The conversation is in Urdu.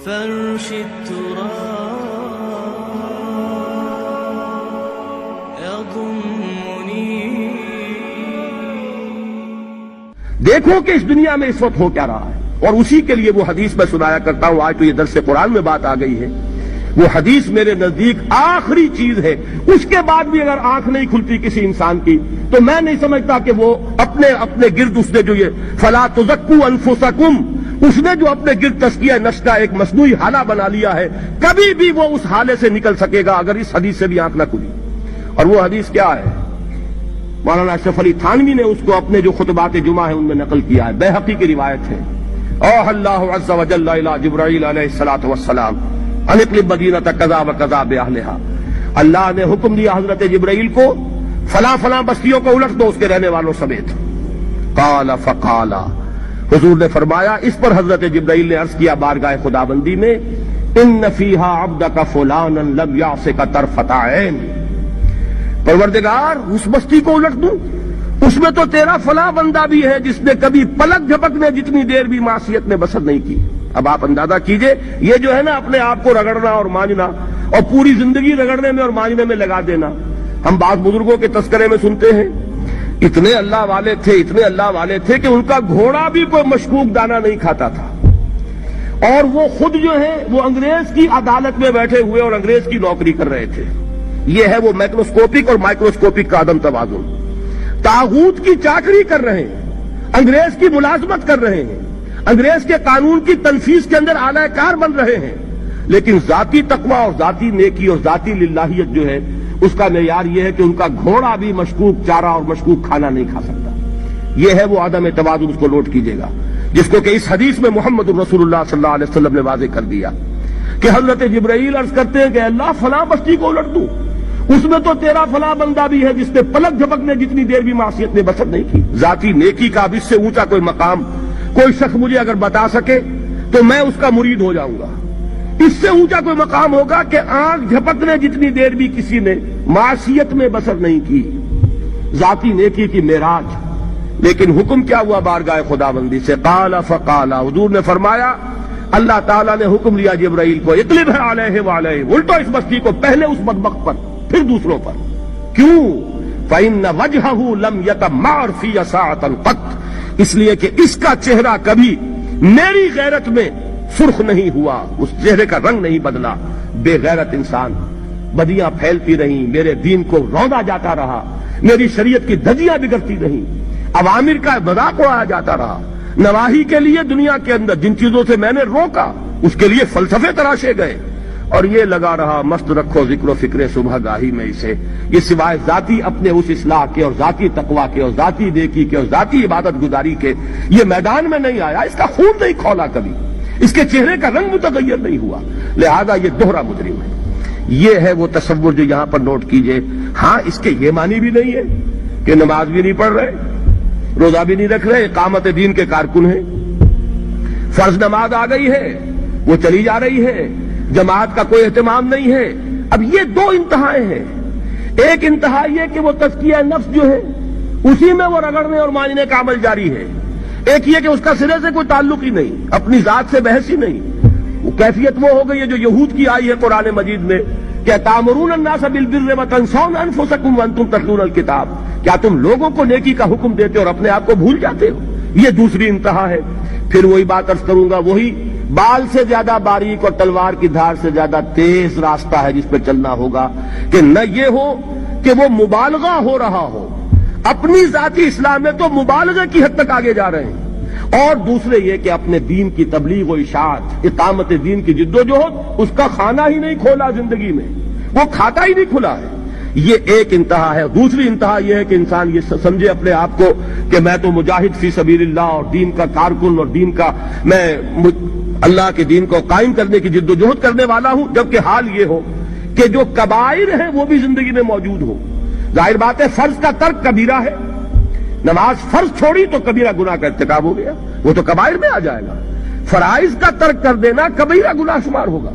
فرش التراب يضمني. دیکھو کہ اس دنیا میں اس وقت ہو کیا رہا ہے، اور اسی کے لیے وہ حدیث میں سنایا کرتا ہوں. آج تو یہ درس قرآن میں بات آ گئی ہے. وہ حدیث میرے نزدیک آخری چیز ہے. اس کے بعد بھی اگر آنکھ نہیں کھلتی کسی انسان کی تو میں نہیں سمجھتا کہ وہ اپنے گرد اس نے جو یہ فلا تزکوا انفسکم، اس نے جو اپنے گرد تزکیہ نفس کا ایک مصنوعی حالہ بنا لیا ہے، کبھی بھی وہ اس حالے سے نکل سکے گا اگر اس حدیث سے بھی آنکھ نہ کھلی. اور وہ حدیث کیا ہے؟ مولانا اشرف علی تھانوی نے اس کو اپنے جو خطبات جمعہ ہیں ان میں نقل کیا ہے. بیہقی کی روایت ہے. اوحى اللہ عز وجل الى جبرائیل علیہ الصلوۃ والسلام ان اقلب مدینۃ کذا وکذا باہلھا. اللہ نے حکم دیا حضرت جبرائیل کو فلاں فلاں بستیوں کو الٹ دو اس کے رہنے والوں سمیت. قال فقال، حضور نے فرمایا. اس پر حضرت جبرائیل نے عرض کیا بارگاہ خدابندی میں، ان فیھا عبدک فلانا لم یعصک طرفۃ عین. پروردگار اس بستی کو الٹ دوں، اس میں تو تیرا فلاں بندہ بھی ہے جس نے کبھی پلک جھپکنے جتنی دیر بھی معصیت میں بسر نہیں کی. اب آپ اندازہ کیجئے، یہ جو ہے نا اپنے آپ کو رگڑنا اور مانجنا اور پوری زندگی رگڑنے میں اور مانجنے میں لگا دینا. ہم بعض بزرگوں کے تذکرے میں سنتے ہیں اتنے اللہ والے تھے کہ ان کا گھوڑا بھی کوئی مشکوک دانہ نہیں کھاتا تھا، اور وہ خود جو ہے وہ انگریز کی عدالت میں بیٹھے ہوئے اور انگریز کی نوکری کر رہے تھے. یہ ہے وہ مائکروسکوپک اور مائکروسکوپک کا عدم توازن. طاغوت کی چاکری کر رہے ہیں، انگریز کی ملازمت کر رہے ہیں، انگریز کے قانون کی تنفیذ کے اندر اعلی کار بن رہے ہیں، لیکن ذاتی تقویٰ اور ذاتی نیکی اور ذاتی للہیت جو ہے اس کا معیار یہ ہے کہ ان کا گھوڑا بھی مشکوک چارہ اور مشکوک کھانا نہیں کھا سکتا. یہ ہے وہ عدم توازن. اس کو نوٹ کیجیے گا، جس کو کہ اس حدیث میں محمد رسول اللہ صلی اللہ علیہ وسلم نے واضح کر دیا کہ حضرت جبرائیل عرض کرتے ہیں کہ اللہ فلاں بستی کو الٹ دوں، اس میں تو تیرا فلاں بندہ بھی ہے جس نے پلک جھپکنے جتنی دیر بھی معصیت میں بسر نہیں کی. ذاتی نیکی کا اب اس سے اونچا کوئی مقام کوئی شخص مجھے اگر بتا سکے تو میں اس کا مرید ہو جاؤں گا. اس سے اونچا کوئی مقام ہوگا کہ آنکھ جھپکنے جتنی دیر بھی کسی نے معصیت میں بسر نہیں کی. ذاتی نیکی کی معراج. لیکن حکم کیا ہوا بارگاہ خداوندی سے؟ قال فقال، حضور نے فرمایا اللہ تعالیٰ نے حکم دیا جبرائیل کو اقلب علیہ وعلیہ، الٹو اس بستی کو، پہلے اس بدبخت پر پھر دوسروں پر. کیوں؟ فإن وجهه لم يتمعر في ساعة قط، اس لیے کہ اس کا چہرہ کبھی میری غیرت میں سرخ نہیں ہوا، اس چہرے کا رنگ نہیں بدلا. بے غیرت انسان، بدیاں پھیلتی رہیں، میرے دین کو روندا جاتا رہا، میری شریعت کی دھجیاں بگڑتی رہیں، عوامر کا مذاق اڑایا جاتا رہا. نواہی کے لیے دنیا کے اندر جن چیزوں سے میں نے روکا اس کے لیے فلسفے تراشے گئے، اور یہ لگا رہا مست رکھو ذکر و فکر صبح گاہی میں اسے. یہ سوائے ذاتی اپنے اس اصلاح کے اور ذاتی تقویٰ کے اور ذاتی نیکی کے اور ذاتی عبادت گزاری کے یہ میدان میں نہیں آیا. اس کا خون نہیں کھولا کبھی، اس کے چہرے کا رنگ متغیر نہیں ہوا، لہذا یہ دوہرا مجرم ہے. یہ ہے وہ تصور جو یہاں پر نوٹ کیجئے. ہاں اس کے یہ معنی بھی نہیں ہے کہ نماز بھی نہیں پڑھ رہے، روزہ بھی نہیں رکھ رہے، اقامت دین کے کارکن ہیں، فرض نماز آ گئی ہے وہ چلی جا رہی ہے، جماعت کا کوئی اہتمام نہیں ہے. اب یہ دو انتہائیں ہیں. ایک انتہا یہ کہ وہ تزکیہ نفس جو ہے اسی میں وہ رگڑنے اور ماننے کا عمل جاری ہے. ایک یہ کہ اس کا سرے سے کوئی تعلق ہی نہیں، اپنی ذات سے بحث ہی نہیں. وہ کیفیت وہ ہو گئی ہے جو یہود کی آئی ہے قرآن مجید میں کہ تامرون الناس بالبر وتنسون انفسکم وانتم تتلون الکتاب، کیا تم لوگوں کو نیکی کا حکم دیتے اور اپنے آپ کو بھول جاتے ہو؟ یہ دوسری انتہا ہے. پھر وہی بات عرض کروں گا، وہی بال سے زیادہ باریک اور تلوار کی دھار سے زیادہ تیز راستہ ہے جس پہ چلنا ہوگا کہ نہ یہ ہو کہ وہ مبالغہ ہو رہا ہو، اپنی ذاتی اصلاح میں تو مبالغہ کی حد تک آگے جا رہے ہیں، اور دوسرے یہ کہ اپنے دین کی تبلیغ و اشاعت، اقامت دین کی جدوجہد اس کا کھانا ہی نہیں کھولا، زندگی میں وہ کھاتا ہی نہیں کھلا ہے. یہ ایک انتہا ہے. دوسری انتہا یہ ہے کہ انسان یہ سمجھے اپنے آپ کو کہ میں تو مجاہد فی سبیل اللہ اور دین کا کارکن اور دین کا میں اللہ کے دین کو قائم کرنے کی جد و جہد کرنے والا ہوں، جبکہ حال یہ ہو کہ جو کبائر ہیں وہ بھی زندگی میں موجود ہو. ظاہر بات ہے فرض کا ترک کبیرہ ہے، نماز فرض چھوڑی تو کبیرہ گناہ کا ارتکاب ہو گیا، وہ تو کبائر میں آ جائے گا. فرائض کا ترک کر دینا کبیرہ گناہ شمار ہوگا.